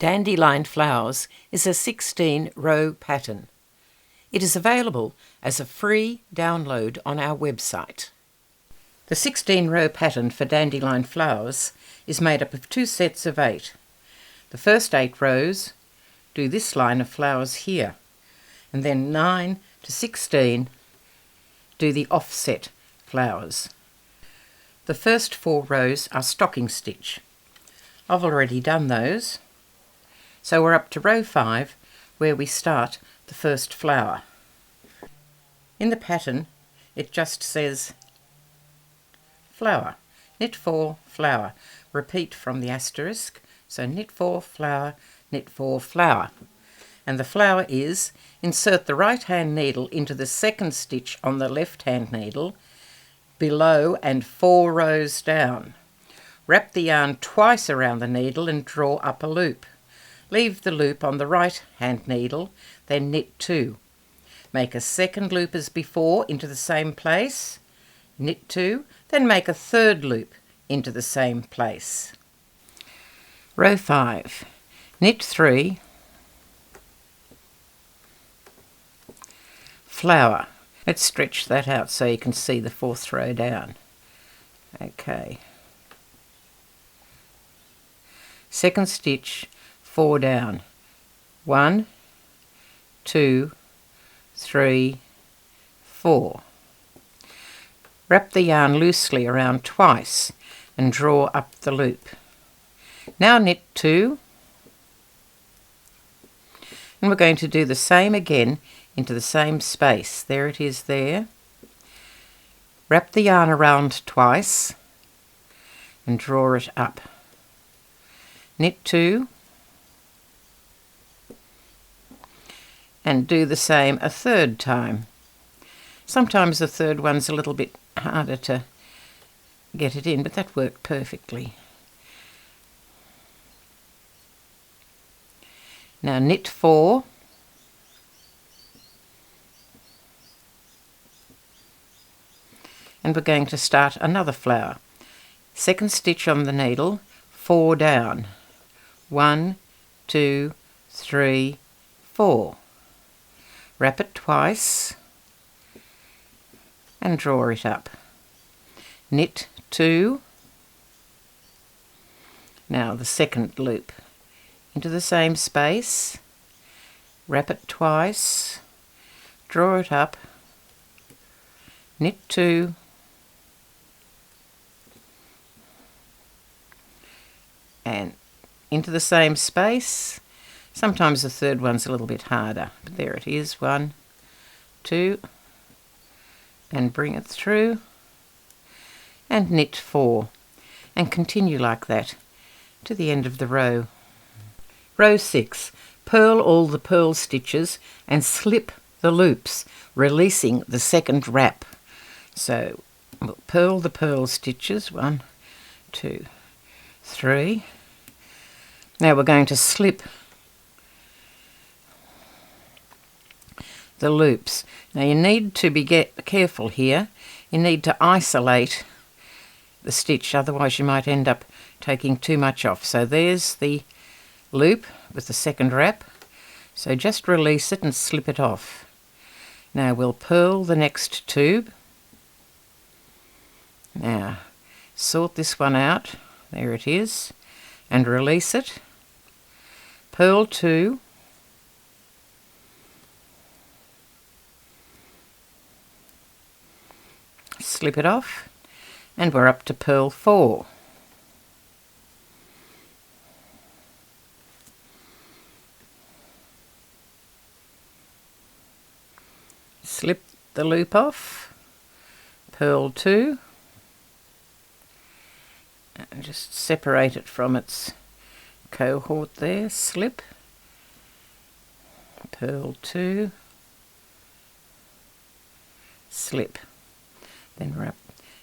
Dandelion Flowers is a 16-row pattern. It is available as a free download on our website. The 16-row pattern for Dandelion Flowers is made up of 2 sets of 8. The first 8 rows do this line of flowers here, and then 9 to 16 do the offset flowers. The first 4 rows are stocking stitch. I've already done those. So we're up to row 5, where we start the first flower. In the pattern, it just says flower, knit 4, flower. Repeat from the asterisk, so knit 4, flower, knit 4, flower. And the flower is, insert the right hand needle into the second stitch on the left hand needle, below and 4 rows down. Wrap the yarn twice around the needle and draw up a loop. Leave the loop on the right hand needle, then knit 2. Make a second loop as before into the same place, knit 2, then make a third loop into the same place. Row 5, knit 3, flower. Let's stretch that out so you can see the 4th row down. Okay. Second stitch, 4 down. 1, 2, 3, 4. Wrap the yarn loosely around twice and draw up the loop. Now knit 2, and we're going to do the same again into the same space. There it is there. Wrap the yarn around twice and draw it up. Knit 2 and do the same a third time. Sometimes the third one's a little bit harder to get it in, but that worked perfectly. Now knit 4 and we're going to start another flower. Second stitch on the needle, 4 down. 1, 2, 3, 4. Wrap it twice and draw it up. Knit 2. Now the second loop into the same space, wrap it twice, draw it up, knit 2, and into the same space. Sometimes the third one's a little bit harder, but there it is. 1, 2, and bring it through, and knit 4, and continue like that to the end of the row. Row 6, purl all the purl stitches and slip the loops, releasing the second wrap. So we'll purl the purl stitches, 1, 2, 3. Now we're going to slip the loops. Now you need to be careful here. You need to isolate the stitch, otherwise you might end up taking too much off. So there's the loop with the second wrap. So just release it and slip it off. Now we'll purl the next tube. Now sort this one out. There it is. And release it. Purl 2. Slip it off, and we're up to purl 4. Slip the loop off, purl 2, and just separate it from its cohort there, slip, purl 2, slip. Then wrap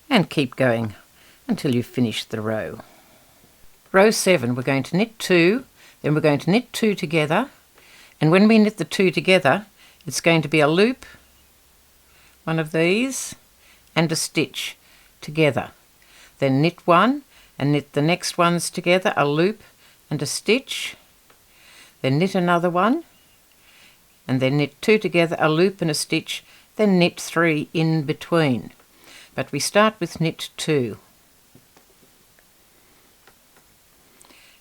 and keep going until you've finished the row. Row 7, we're going to knit 2, then we're going to knit 2 together, and when we knit the 2 together, it's going to be a loop, one of these, and a stitch together. Then knit 1 and knit the next ones together, a loop and a stitch, then knit another one, and then knit 2 together, a loop and a stitch, then knit 3 in between. But we start with knit 2.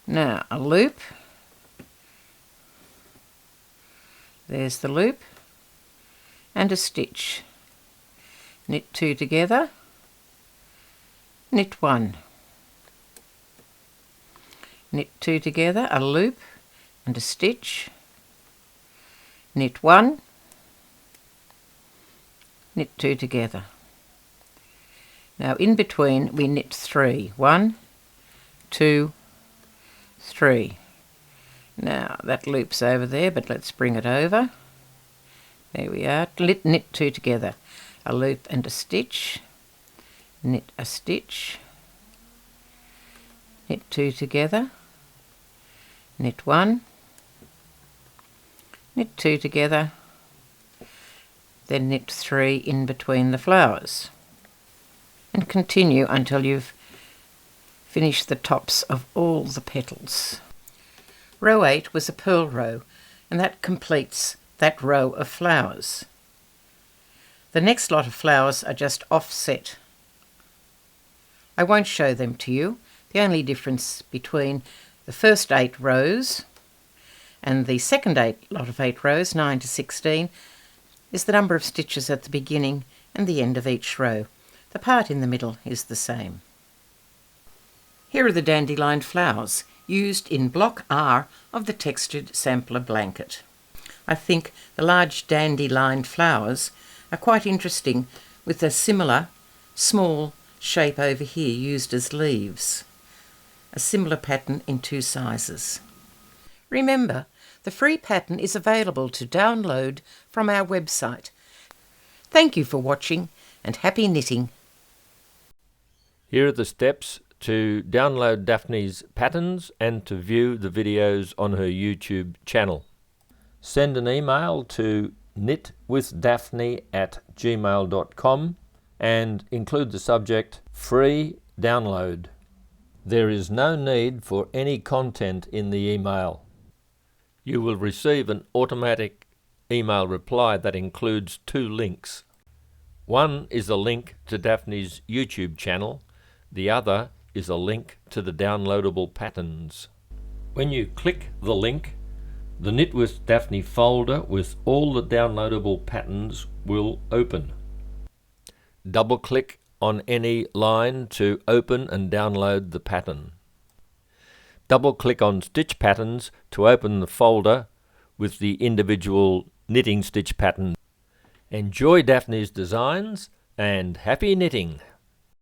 Now a loop, there's the loop, and a stitch. Knit 2 together, knit 1. Knit 2 together, a loop and a stitch, knit 1, knit 2 together. Now in between we knit 3. 1, 2, 3. Now that loops over there, but let's bring it over. There we are. Knit 2 together, a loop and a stitch, knit a stitch, knit 2 together, knit 1, knit 2 together, then knit 3 in between the flowers, and continue until you've finished the tops of all the petals. Row 8 was a purl row, and that completes that row of flowers. The next lot of flowers are just offset. I won't show them to you. The only difference between the first 8 rows and the second lot of 8 rows, 9 to 16, is the number of stitches at the beginning and the end of each row. The part in the middle is the same. Here are the dandelion flowers used in block R of the textured sampler blanket. I think the large dandelion flowers are quite interesting, with a similar small shape over here used as leaves. A similar pattern in 2 sizes. Remember, the free pattern is available to download from our website. Thank you for watching, and happy knitting. Here are the steps to download Daphne's patterns and to view the videos on her YouTube channel. Send an email to knitwithdaphne@gmail.com and include the subject Free Download. There is no need for any content in the email. You will receive an automatic email reply that includes 2 links. One is a link to Daphne's YouTube channel. The other is a link to the downloadable patterns. When you click the link, the Knit with Daphne folder with all the downloadable patterns will open. Double-click on any line to open and download the pattern. Double-click on Stitch Patterns to open the folder with the individual knitting stitch pattern. Enjoy Daphne's designs and happy knitting!